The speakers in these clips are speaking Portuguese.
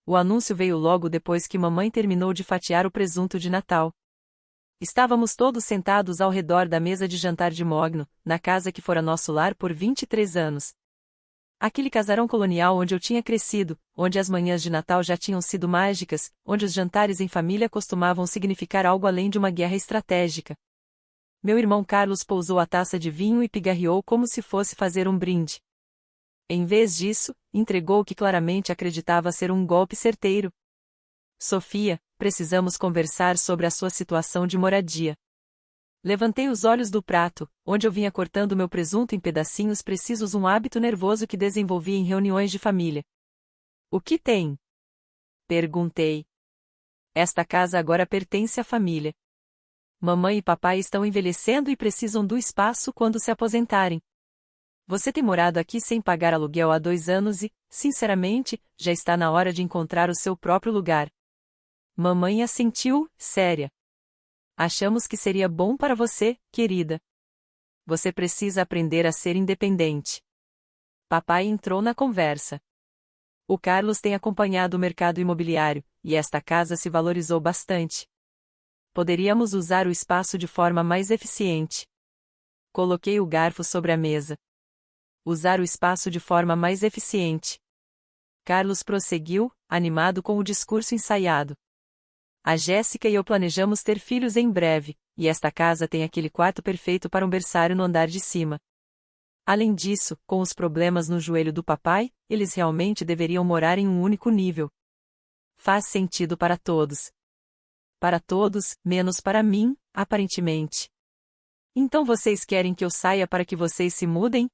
O anúncio veio logo depois que mamãe terminou de fatiar o presunto de Natal. Estávamos todos sentados ao redor da mesa de jantar de Mogno, na casa que fora nosso lar por 23 anos. Aquele casarão colonial onde eu tinha crescido, onde as manhãs de Natal já tinham sido mágicas, onde os jantares em família costumavam significar algo além de uma guerra estratégica. Meu irmão Carlos pousou a taça de vinho e pigarreou como se fosse fazer um brinde. Em vez disso, entregou o que claramente acreditava ser um golpe certeiro. Sofia, precisamos conversar sobre a sua situação de moradia. Levantei os olhos do prato, onde eu vinha cortando meu presunto em pedacinhos precisos, um hábito nervoso que desenvolvi em reuniões de família. O que tem? Perguntei. Esta casa agora pertence à família. Mamãe e papai estão envelhecendo e precisam do espaço quando se aposentarem. Você tem morado aqui sem pagar aluguel há 2 anos e, sinceramente, já está na hora de encontrar o seu próprio lugar. Mamãe assentiu, séria. Achamos que seria bom para você, querida. Você precisa aprender a ser independente. Papai entrou na conversa. O Carlos tem acompanhado o mercado imobiliário, e esta casa se valorizou bastante. Poderíamos usar o espaço de forma mais eficiente. Coloquei o garfo sobre a mesa. Usar o espaço de forma mais eficiente. Carlos prosseguiu, animado com o discurso ensaiado. A Jéssica e eu planejamos ter filhos em breve, e esta casa tem aquele quarto perfeito para um berçário no andar de cima. Além disso, com os problemas no joelho do papai, eles realmente deveriam morar em um único nível. Faz sentido para todos. Para todos, menos para mim, aparentemente. Então vocês querem que eu saia para que vocês se mudem?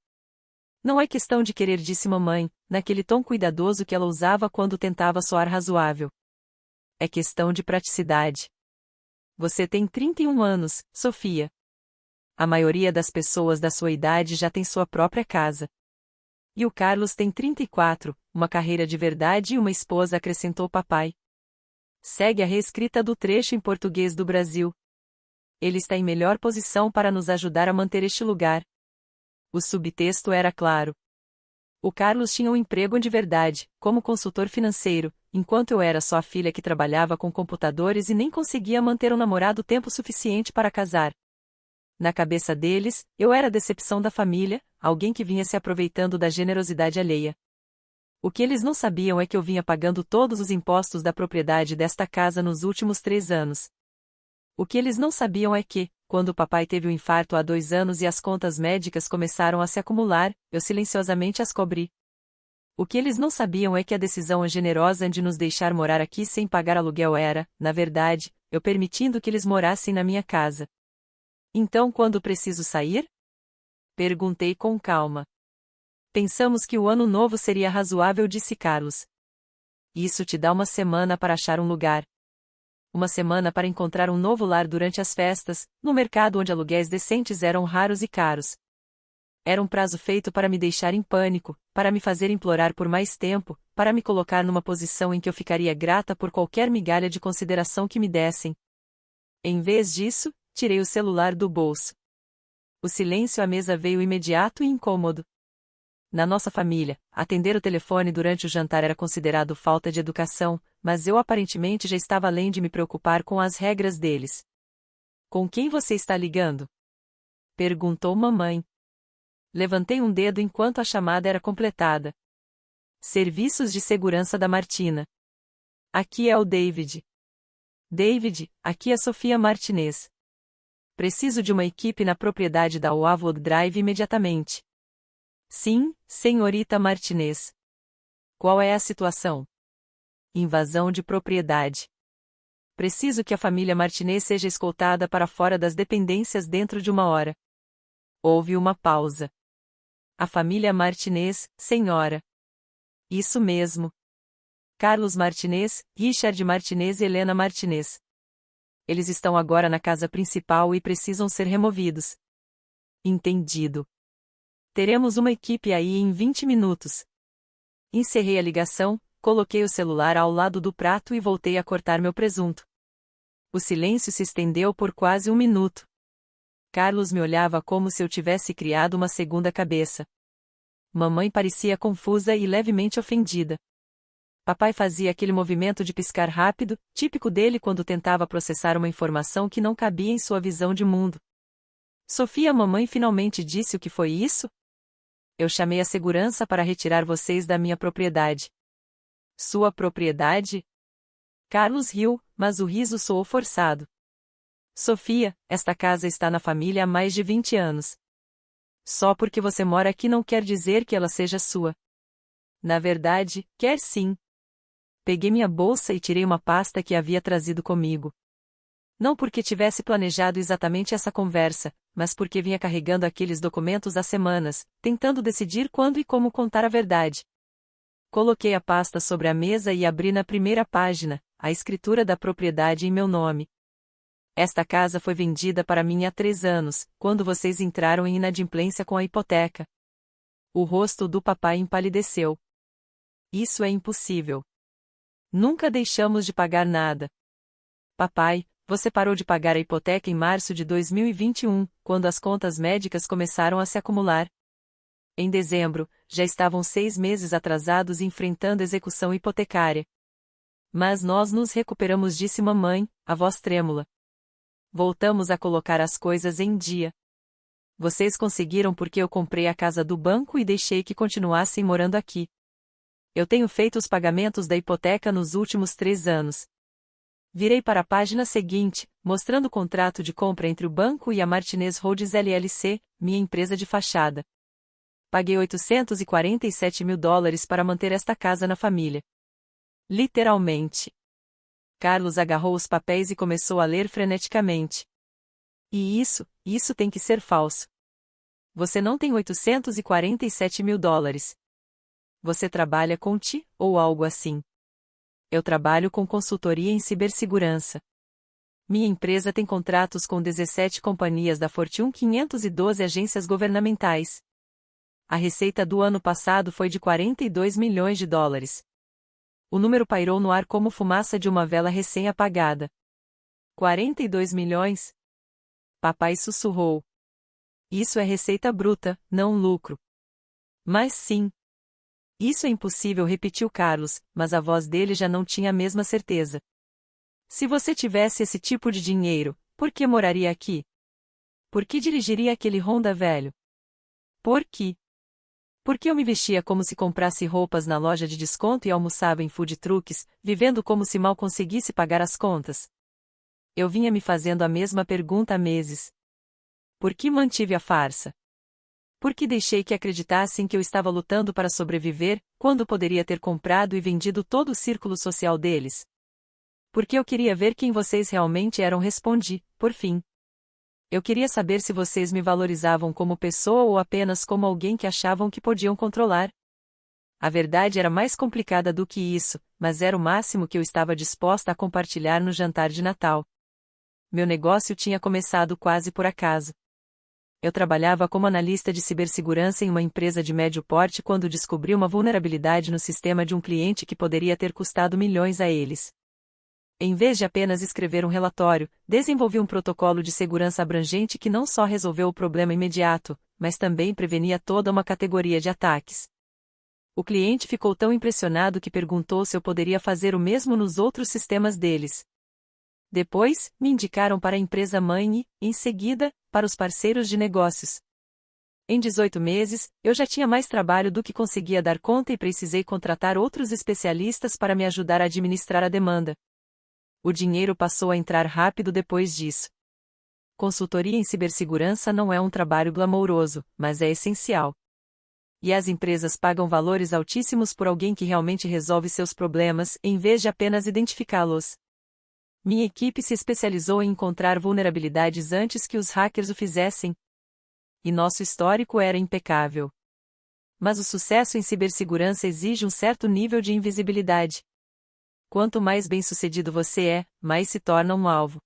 Não é questão de querer, disse mamãe, naquele tom cuidadoso que ela usava quando tentava soar razoável. É questão de praticidade. Você tem 31 anos, Sofia. A maioria das pessoas da sua idade já tem sua própria casa. E o Carlos tem 34, uma carreira de verdade e uma esposa, acrescentou papai. Segue a reescrita do trecho em português do Brasil. Ele está em melhor posição para nos ajudar a manter este lugar. O subtexto era claro. O Carlos tinha um emprego de verdade, como consultor financeiro, enquanto eu era só a filha que trabalhava com computadores e nem conseguia manter um namorado tempo suficiente para casar. Na cabeça deles, eu era a decepção da família, alguém que vinha se aproveitando da generosidade alheia. O que eles não sabiam é que eu vinha pagando todos os impostos da propriedade desta casa nos últimos 3 anos. O que eles não sabiam é que, quando o papai teve um infarto há 2 anos e as contas médicas começaram a se acumular, eu silenciosamente as cobri. O que eles não sabiam é que a decisão generosa de nos deixar morar aqui sem pagar aluguel era, na verdade, eu permitindo que eles morassem na minha casa. Então, quando preciso sair? Perguntei com calma. Pensamos que o ano novo seria razoável, disse Carlos. Isso te dá uma semana para achar um lugar. Uma semana para encontrar um novo lar durante as festas, no mercado onde aluguéis decentes eram raros e caros. Era um prazo feito para me deixar em pânico, para me fazer implorar por mais tempo, para me colocar numa posição em que eu ficaria grata por qualquer migalha de consideração que me dessem. Em vez disso, tirei o celular do bolso. O silêncio à mesa veio imediato e incômodo. Na nossa família, atender o telefone durante o jantar era considerado falta de educação, mas eu aparentemente já estava além de me preocupar com as regras deles. Com quem você está ligando? Perguntou mamãe. Levantei um dedo enquanto a chamada era completada. Serviços de segurança da Martina. Aqui é o David. David, aqui é Sofia Martinez. Preciso de uma equipe na propriedade da Wavlog Drive imediatamente. Sim, senhorita Martinez. Qual é a situação? Invasão de propriedade. Preciso que a família Martinez seja escoltada para fora das dependências dentro de 1 hora. Houve uma pausa. A família Martinez, senhora. Isso mesmo. Carlos Martinez, Richard Martinez e Helena Martinez. Eles estão agora na casa principal e precisam ser removidos. Entendido. Teremos uma equipe aí em 20 minutos. Encerrei a ligação, coloquei o celular ao lado do prato e voltei a cortar meu presunto. O silêncio se estendeu por quase 1 minuto. Carlos me olhava como se eu tivesse criado uma segunda cabeça. Mamãe parecia confusa e levemente ofendida. Papai fazia aquele movimento de piscar rápido, típico dele quando tentava processar uma informação que não cabia em sua visão de mundo. Sofia, a mamãe finalmente disse o que foi isso? Eu chamei a segurança para retirar vocês da minha propriedade. Sua propriedade? Carlos riu, mas o riso soou forçado. Sofia, esta casa está na família há mais de 20 anos. Só porque você mora aqui não quer dizer que ela seja sua. Na verdade, quer sim. Peguei minha bolsa e tirei uma pasta que havia trazido comigo. Não porque tivesse planejado exatamente essa conversa, mas porque vinha carregando aqueles documentos há semanas, tentando decidir quando e como contar a verdade. Coloquei a pasta sobre a mesa e abri na primeira página, a escritura da propriedade em meu nome. Esta casa foi vendida para mim há 3 anos, quando vocês entraram em inadimplência com a hipoteca. O rosto do papai empalideceu. Isso é impossível. Nunca deixamos de pagar nada. Papai, você parou de pagar a hipoteca em março de 2021, quando as contas médicas começaram a se acumular. Em dezembro, já estavam 6 meses atrasados enfrentando execução hipotecária. Mas nós nos recuperamos, disse mamãe, a voz trêmula. Voltamos a colocar as coisas em dia. Vocês conseguiram porque eu comprei a casa do banco e deixei que continuassem morando aqui. Eu tenho feito os pagamentos da hipoteca nos últimos 3 anos. Virei para a página seguinte, mostrando o contrato de compra entre o banco e a Martinez Rhodes LLC, minha empresa de fachada. Paguei $847 mil para manter esta casa na família. Literalmente. Carlos agarrou os papéis e começou a ler freneticamente. E isso tem que ser falso. Você não tem $847 mil. Você trabalha com TI, ou algo assim. Eu trabalho com consultoria em cibersegurança. Minha empresa tem contratos com 17 companhias da Fortune 500 e 12 agências governamentais. A receita do ano passado foi de $42 milhões. O número pairou no ar como fumaça de uma vela recém-apagada. 42 milhões? Papai sussurrou. Isso é receita bruta, não lucro. Mas sim. Isso é impossível, repetiu Carlos, mas a voz dele já não tinha a mesma certeza. Se você tivesse esse tipo de dinheiro, por que moraria aqui? Por que dirigiria aquele Honda velho? Por quê? Porque eu me vestia como se comprasse roupas na loja de desconto e almoçava em food trucks, vivendo como se mal conseguisse pagar as contas? Eu vinha me fazendo a mesma pergunta há meses. Por que mantive a farsa? Por que deixei que acreditassem que eu estava lutando para sobreviver, quando poderia ter comprado e vendido todo o círculo social deles? Porque eu queria ver quem vocês realmente eram, respondi, por fim. Eu queria saber se vocês me valorizavam como pessoa ou apenas como alguém que achavam que podiam controlar. A verdade era mais complicada do que isso, mas era o máximo que eu estava disposta a compartilhar no jantar de Natal. Meu negócio tinha começado quase por acaso. Eu trabalhava como analista de cibersegurança em uma empresa de médio porte quando descobri uma vulnerabilidade no sistema de um cliente que poderia ter custado milhões a eles. Em vez de apenas escrever um relatório, desenvolvi um protocolo de segurança abrangente que não só resolveu o problema imediato, mas também prevenia toda uma categoria de ataques. O cliente ficou tão impressionado que perguntou se eu poderia fazer o mesmo nos outros sistemas deles. Depois, me indicaram para a empresa mãe e, em seguida, para os parceiros de negócios. Em 18 meses, eu já tinha mais trabalho do que conseguia dar conta e precisei contratar outros especialistas para me ajudar a administrar a demanda. O dinheiro passou a entrar rápido depois disso. Consultoria em cibersegurança não é um trabalho glamouroso, mas é essencial. E as empresas pagam valores altíssimos por alguém que realmente resolve seus problemas, em vez de apenas identificá-los. Minha equipe se especializou em encontrar vulnerabilidades antes que os hackers o fizessem. E nosso histórico era impecável. Mas o sucesso em cibersegurança exige um certo nível de invisibilidade. Quanto mais bem-sucedido você é, mais se torna um alvo.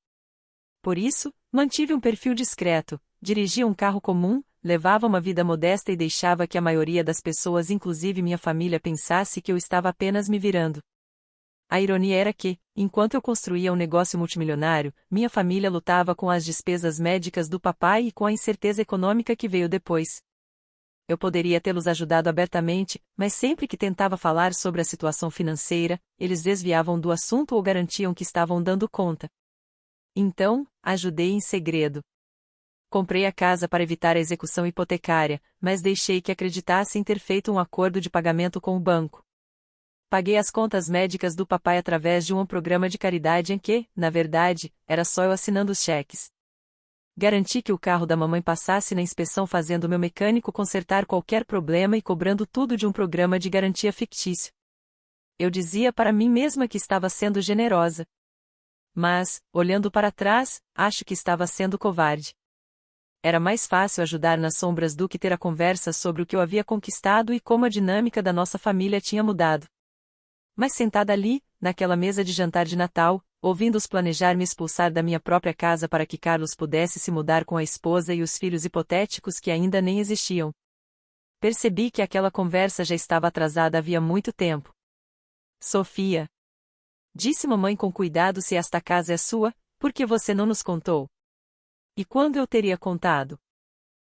Por isso, mantive um perfil discreto, dirigia um carro comum, levava uma vida modesta e deixava que a maioria das pessoas, inclusive minha família, pensasse que eu estava apenas me virando. A ironia era que, enquanto eu construía um negócio multimilionário, minha família lutava com as despesas médicas do papai e com a incerteza econômica que veio depois. eu poderia tê-los ajudado abertamente, mas sempre que tentava falar sobre a situação financeira, eles desviavam do assunto ou garantiam que estavam dando conta. Então, ajudei em segredo. Comprei a casa para evitar a execução hipotecária, mas deixei que acreditassem ter feito um acordo de pagamento com o banco. Paguei as contas médicas do papai através de um programa de caridade em que, na verdade, era só eu assinando os cheques. Garanti que o carro da mamãe passasse na inspeção fazendo meu mecânico consertar qualquer problema e cobrando tudo de um programa de garantia fictício. Eu dizia para mim mesma que estava sendo generosa. Mas, olhando para trás, acho que estava sendo covarde. Era mais fácil ajudar nas sombras do que ter a conversa sobre o que eu havia conquistado e como a dinâmica da nossa família tinha mudado. Mas sentada ali, naquela mesa de jantar de Natal, ouvindo-os planejar me expulsar da minha própria casa para que Carlos pudesse se mudar com a esposa e os filhos hipotéticos que ainda nem existiam. Percebi que aquela conversa já estava atrasada havia muito tempo. Sofia, disse mamãe com cuidado, se esta casa é sua, por que você não nos contou? E quando eu teria contado?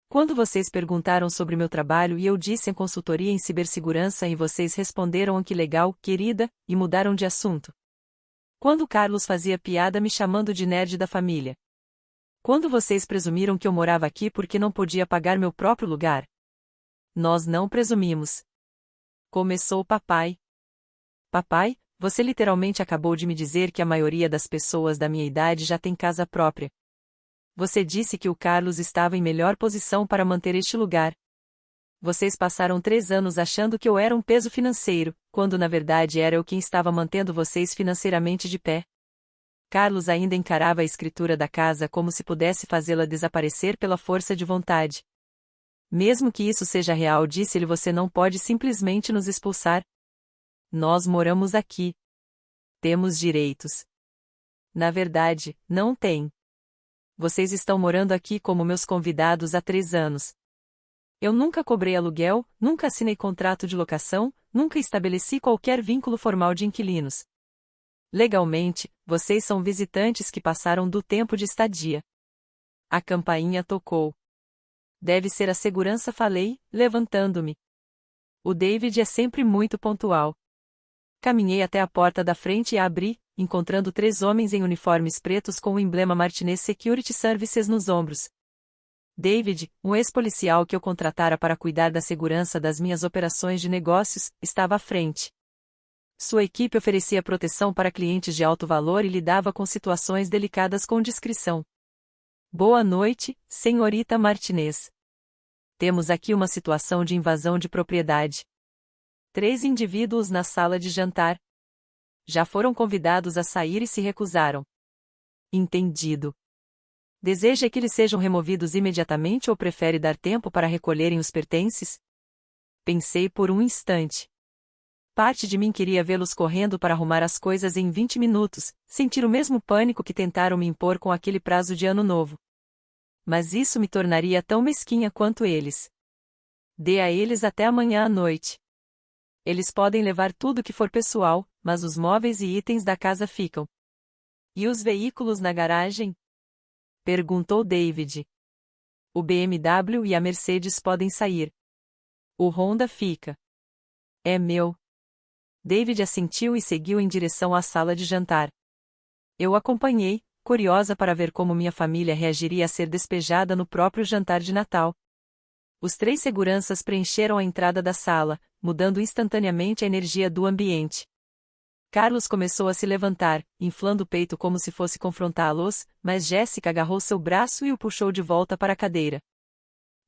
Quando vocês perguntaram sobre meu trabalho e eu disse em consultoria em cibersegurança e vocês responderam que legal, querida, e mudaram de assunto. Quando Carlos fazia piada me chamando de nerd da família. Quando vocês presumiram que eu morava aqui porque não podia pagar meu próprio lugar. Nós não presumimos. Começou o papai. Papai, você literalmente acabou de me dizer que a maioria das pessoas da minha idade já tem casa própria. Você disse que o Carlos estava em melhor posição para manter este lugar. Vocês passaram 3 anos achando que eu era um peso financeiro, quando na verdade era eu quem estava mantendo vocês financeiramente de pé. Carlos ainda encarava a escritura da casa como se pudesse fazê-la desaparecer pela força de vontade. Mesmo que isso seja real, disse-lhe, você não pode simplesmente nos expulsar. Nós moramos aqui. Temos direitos. Na verdade, não tem. Vocês estão morando aqui como meus convidados há 3 anos. Eu nunca cobrei aluguel, nunca assinei contrato de locação, nunca estabeleci qualquer vínculo formal de inquilinos. Legalmente, vocês são visitantes que passaram do tempo de estadia. A campainha tocou. Deve ser a segurança, falei, levantando-me. O David é sempre muito pontual. Caminhei até a porta da frente e a abri, encontrando 3 homens em uniformes pretos com o emblema Martinez Security Services nos ombros. David, um ex-policial que eu contratara para cuidar da segurança das minhas operações de negócios, estava à frente. Sua equipe oferecia proteção para clientes de alto valor e lidava com situações delicadas com discrição. Boa noite, senhorita Martinez. Temos aqui uma situação de invasão de propriedade. 3 indivíduos na sala de jantar. Já foram convidados a sair e se recusaram. Entendido. Deseja que eles sejam removidos imediatamente ou prefere dar tempo para recolherem os pertences? Pensei por um instante. Parte de mim queria vê-los correndo para arrumar as coisas em 20 minutos, sentir o mesmo pânico que tentaram me impor com aquele prazo de ano novo. Mas isso me tornaria tão mesquinha quanto eles. Dê a eles até amanhã à noite. Eles podem levar tudo que for pessoal, mas os móveis e itens da casa ficam. E os veículos na garagem? Perguntou David. O BMW e a Mercedes podem sair. O Honda fica. É meu. David assentiu e seguiu em direção à sala de jantar. Eu acompanhei, curiosa para ver como minha família reagiria a ser despejada no próprio jantar de Natal. Os 3 seguranças preencheram a entrada da sala, mudando instantaneamente a energia do ambiente. Carlos começou a se levantar, inflando o peito como se fosse confrontá-los, mas Jéssica agarrou seu braço e o puxou de volta para a cadeira.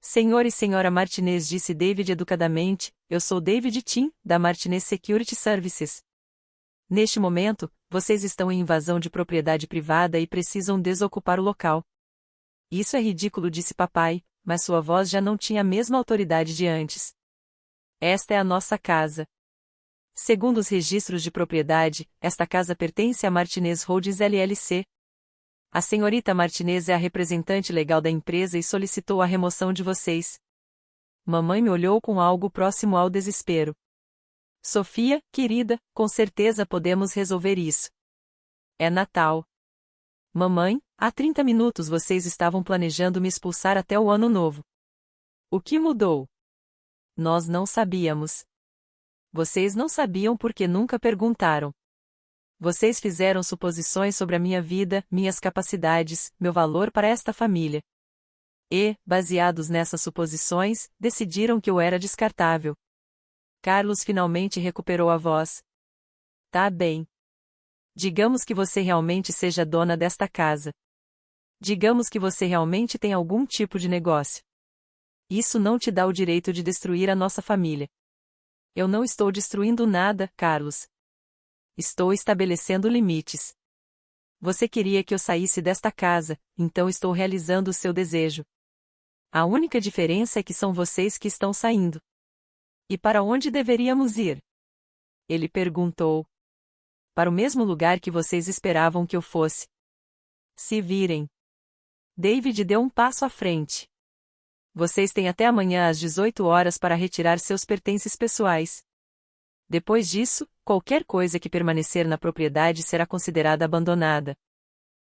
Senhor e senhora Martinez, disse David educadamente, eu sou David Tim, da Martinez Security Services. Neste momento, vocês estão em invasão de propriedade privada e precisam desocupar o local. Isso é ridículo, disse papai, mas sua voz já não tinha a mesma autoridade de antes. Esta é a nossa casa. Segundo os registros de propriedade, esta casa pertence a Martinez Holdings LLC. A senhorita Martinez é a representante legal da empresa e solicitou a remoção de vocês. Mamãe me olhou com algo próximo ao desespero. Sofia, querida, com certeza podemos resolver isso. É Natal. Mamãe, há 30 minutos vocês estavam planejando me expulsar até o ano novo. O que mudou? Nós não sabíamos. Vocês não sabiam porque nunca perguntaram. Vocês fizeram suposições sobre a minha vida, minhas capacidades, meu valor para esta família. E, baseados nessas suposições, decidiram que eu era descartável. Carlos finalmente recuperou a voz. Tá bem. Digamos que você realmente seja dona desta casa. Digamos que você realmente tem algum tipo de negócio. Isso não te dá o direito de destruir a nossa família. Eu não estou destruindo nada, Carlos. Estou estabelecendo limites. Você queria que eu saísse desta casa, então estou realizando o seu desejo. A única diferença é que são vocês que estão saindo. E para onde deveríamos ir? Ele perguntou. Para o mesmo lugar que vocês esperavam que eu fosse. Se virem. David deu um passo à frente. Vocês têm até amanhã às 18 horas para retirar seus pertences pessoais. Depois disso, qualquer coisa que permanecer na propriedade será considerada abandonada.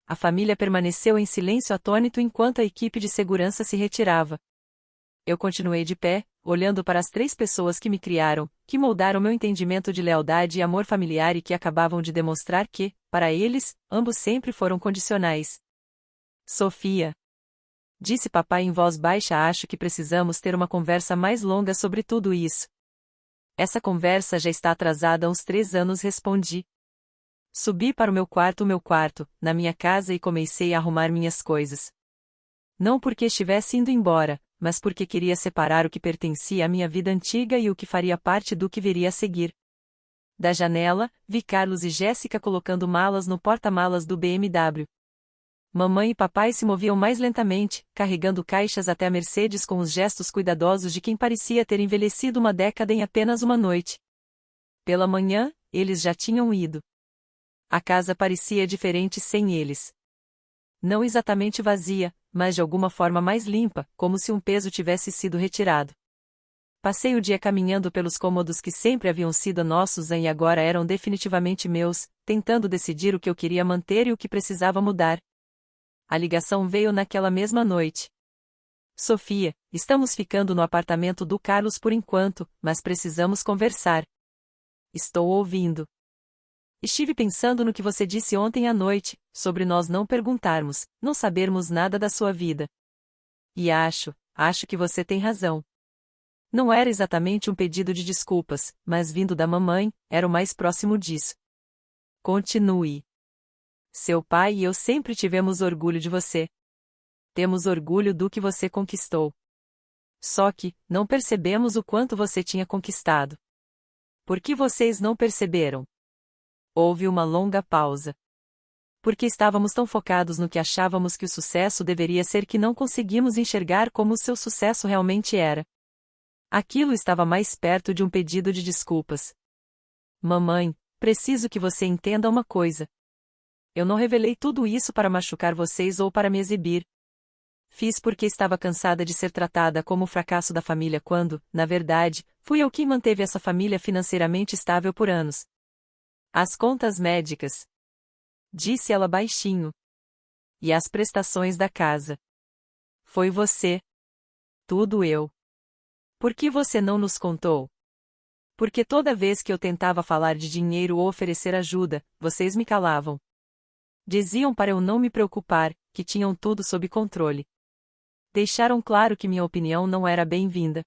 A família permaneceu em silêncio atônito enquanto a equipe de segurança se retirava. Eu continuei de pé, olhando para as 3 pessoas que me criaram, que moldaram meu entendimento de lealdade e amor familiar e que acabavam de demonstrar que, para eles, ambos sempre foram condicionais. Sofia. Disse papai em voz baixa. Acho que precisamos ter uma conversa mais longa sobre tudo isso. Essa conversa já está atrasada há uns 3 anos, respondi. Subi para o meu quarto, na minha casa e comecei a arrumar minhas coisas. Não porque estivesse indo embora, mas porque queria separar o que pertencia à minha vida antiga e o que faria parte do que viria a seguir. Da janela, vi Carlos e Jéssica colocando malas no porta-malas do BMW. Mamãe e papai se moviam mais lentamente, carregando caixas até a Mercedes com os gestos cuidadosos de quem parecia ter envelhecido uma década em apenas uma noite. Pela manhã, eles já tinham ido. A casa parecia diferente sem eles. Não exatamente vazia, mas de alguma forma mais limpa, como se um peso tivesse sido retirado. Passei o dia caminhando pelos cômodos que sempre haviam sido nossos e agora eram definitivamente meus, tentando decidir o que eu queria manter e o que precisava mudar. A ligação veio naquela mesma noite. Sofia, estamos ficando no apartamento do Carlos por enquanto, mas precisamos conversar. Estou ouvindo. Estive pensando no que você disse ontem à noite, sobre nós não perguntarmos, não sabermos nada da sua vida. E acho que você tem razão. Não era exatamente um pedido de desculpas, mas vindo da mamãe, era o mais próximo disso. Continue. Seu pai e eu sempre tivemos orgulho de você. Temos orgulho do que você conquistou. Só que, não percebemos o quanto você tinha conquistado. Por que vocês não perceberam? Houve uma longa pausa. Porque estávamos tão focados no que achávamos que o sucesso deveria ser que não conseguimos enxergar como o seu sucesso realmente era. Aquilo estava mais perto de um pedido de desculpas. Mamãe, preciso que você entenda uma coisa. Eu não revelei tudo isso para machucar vocês ou para me exibir. Fiz porque estava cansada de ser tratada como o fracasso da família quando, na verdade, fui eu quem manteve essa família financeiramente estável por anos. As contas médicas. Disse ela baixinho. E as prestações da casa. Foi você. Tudo eu. Por que você não nos contou? Porque toda vez que eu tentava falar de dinheiro ou oferecer ajuda, vocês me calavam. Diziam para eu não me preocupar, que tinham tudo sob controle. Deixaram claro que minha opinião não era bem-vinda.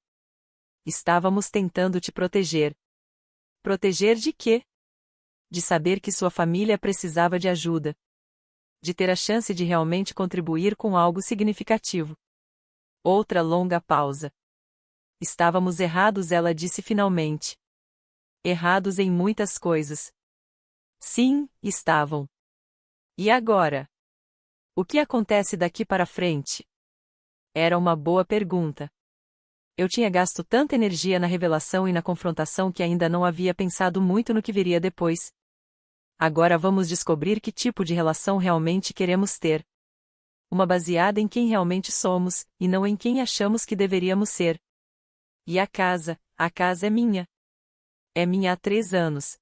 Estávamos tentando te proteger. Proteger de quê? De saber que sua família precisava de ajuda. De ter a chance de realmente contribuir com algo significativo. Outra longa pausa. Estávamos errados, ela disse finalmente. Errados em muitas coisas. Sim, estavam. E agora? O que acontece daqui para frente? Era uma boa pergunta. Eu tinha gasto tanta energia na revelação e na confrontação que ainda não havia pensado muito no que viria depois. Agora vamos descobrir que tipo de relação realmente queremos ter. Uma baseada em quem realmente somos, e não em quem achamos que deveríamos ser. E a casa é minha. É minha há 3 anos.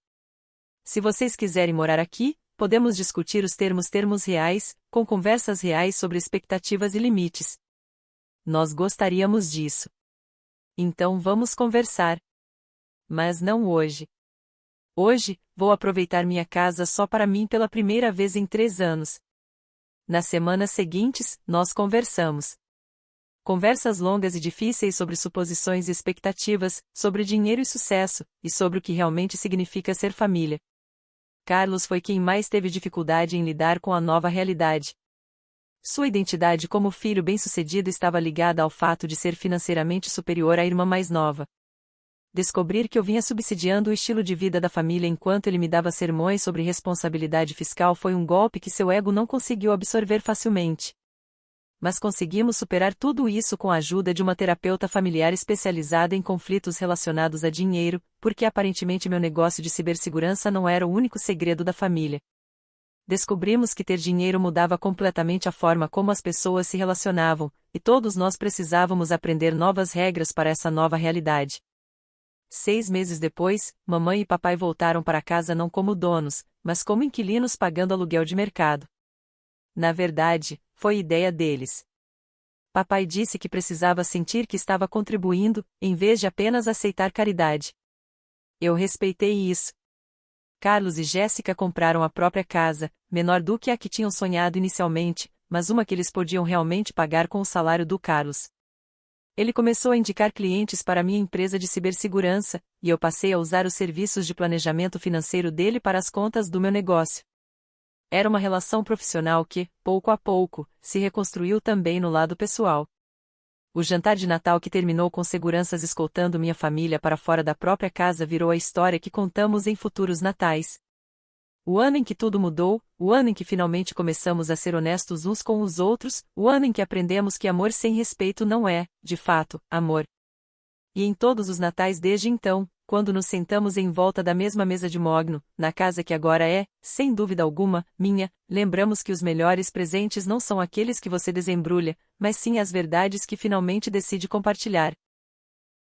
Se vocês quiserem morar aqui, podemos discutir os termos reais, com conversas reais sobre expectativas e limites. Nós gostaríamos disso. Então vamos conversar. Mas não hoje. Hoje, vou aproveitar minha casa só para mim pela primeira vez em 3 anos. Nas semanas seguintes, nós conversamos. Conversas longas e difíceis sobre suposições e expectativas, sobre dinheiro e sucesso, e sobre o que realmente significa ser família. Carlos foi quem mais teve dificuldade em lidar com a nova realidade. Sua identidade como filho bem-sucedido estava ligada ao fato de ser financeiramente superior à irmã mais nova. Descobrir que eu vinha subsidiando o estilo de vida da família enquanto ele me dava sermões sobre responsabilidade fiscal foi um golpe que seu ego não conseguiu absorver facilmente. Mas conseguimos superar tudo isso com a ajuda de uma terapeuta familiar especializada em conflitos relacionados a dinheiro, porque aparentemente meu negócio de cibersegurança não era o único segredo da família. Descobrimos que ter dinheiro mudava completamente a forma como as pessoas se relacionavam, e todos nós precisávamos aprender novas regras para essa nova realidade. 6 meses depois, mamãe e papai voltaram para casa não como donos, mas como inquilinos pagando aluguel de mercado. Na verdade, foi ideia deles. Papai disse que precisava sentir que estava contribuindo, em vez de apenas aceitar caridade. Eu respeitei isso. Carlos e Jéssica compraram a própria casa, menor do que a que tinham sonhado inicialmente, mas uma que eles podiam realmente pagar com o salário do Carlos. Ele começou a indicar clientes para minha empresa de cibersegurança, e eu passei a usar os serviços de planejamento financeiro dele para as contas do meu negócio. Era uma relação profissional que, pouco a pouco, se reconstruiu também no lado pessoal. O jantar de Natal que terminou com seguranças escoltando minha família para fora da própria casa virou a história que contamos em futuros natais. O ano em que tudo mudou, o ano em que finalmente começamos a ser honestos uns com os outros, o ano em que aprendemos que amor sem respeito não é, de fato, amor. E em todos os natais desde então, quando nos sentamos em volta da mesma mesa de mogno, na casa que agora é, sem dúvida alguma, minha, lembramos que os melhores presentes não são aqueles que você desembrulha, mas sim as verdades que finalmente decide compartilhar.